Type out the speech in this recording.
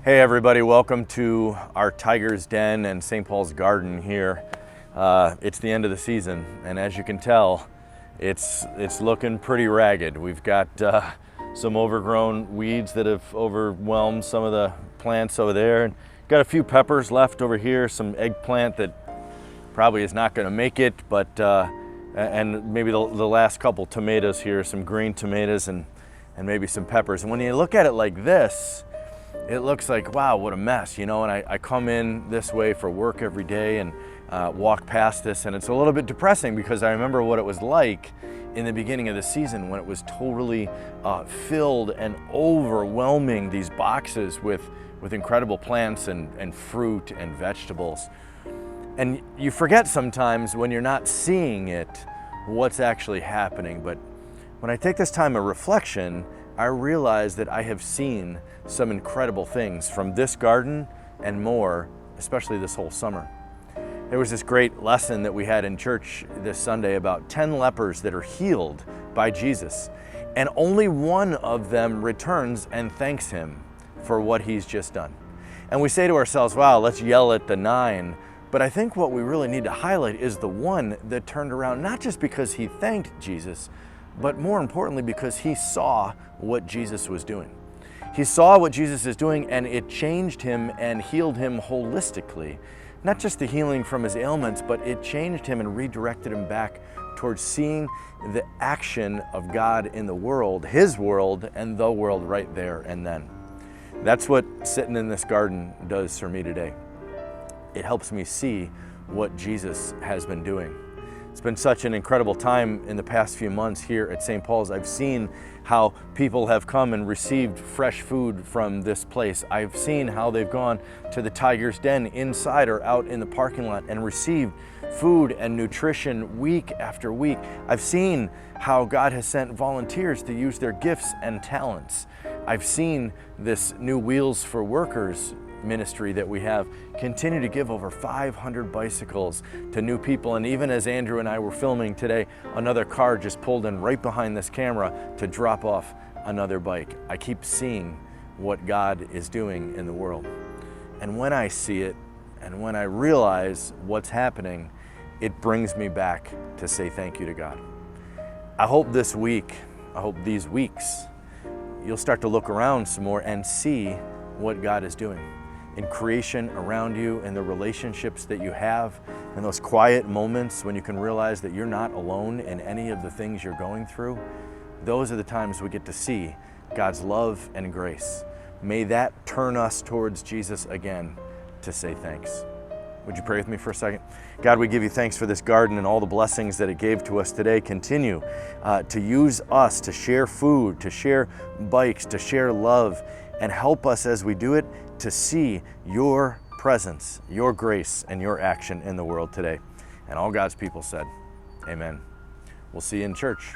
Hey everybody, welcome to our Tiger's Den and St. Paul's Garden here. It's the end of the season, and as you can tell, it's looking pretty ragged. We've got some overgrown weeds that have overwhelmed some of the plants over there, and got a few peppers left over here, some eggplant that probably is not going to make it, but and maybe the last couple tomatoes here, some green tomatoes and maybe some peppers. And when you look at it like this, it looks like, wow, what a mess, you know. And I come in this way for work every day and walk past this, and it's a little bit depressing because I remember what it was like in the beginning of the season when it was totally filled and overwhelming these boxes with incredible plants and fruit and vegetables. And you forget sometimes when you're not seeing it what's actually happening. But when I take this time of reflection, I realize that I have seen some incredible things from this garden and more, especially this whole summer. There was this great lesson that we had in church this Sunday about 10 lepers that are healed by Jesus, and only one of them returns and thanks him for what he's just done. And we say to ourselves, wow, let's yell at the 9. But I think what we really need to highlight is the one that turned around, not just because he thanked Jesus, but more importantly, because he saw what Jesus was doing. He saw what Jesus is doing, and it changed him and healed him holistically. Not just the healing from his ailments, but it changed him and redirected him back towards seeing the action of God in the world, his world, and the world right there and then. That's what sitting in this garden does for me today. It helps me see what Jesus has been doing. It's been such an incredible time in the past few months here at St. Paul's. I've seen how people have come and received fresh food from this place. I've seen how they've gone to the Tiger's Den inside or out in the parking lot and received food and nutrition week after week. I've seen how God has sent volunteers to use their gifts and talents. I've seen this new Wheels for Workers ministry that we have continue to give over 500 bicycles to new people. And even as Andrew and I were filming today, another car just pulled in right behind this camera to drop off another bike. I keep seeing what God is doing in the world. And when I see it and when I realize what's happening, it brings me back to say thank you to God. I hope this week, I hope these weeks, you'll start to look around some more and see what God is doing in creation around you, in the relationships that you have, in those quiet moments when you can realize that you're not alone in any of the things you're going through. Those are the times we get to see God's love and grace. May that turn us towards Jesus again to say thanks. Would you pray with me for a second? God, we give you thanks for this garden and all the blessings that it gave to us today. Continue to use us to share food, to share bikes, to share love, and help us as we do it to see your presence, your grace, and your action in the world today. And all God's people said, amen. We'll see you in church.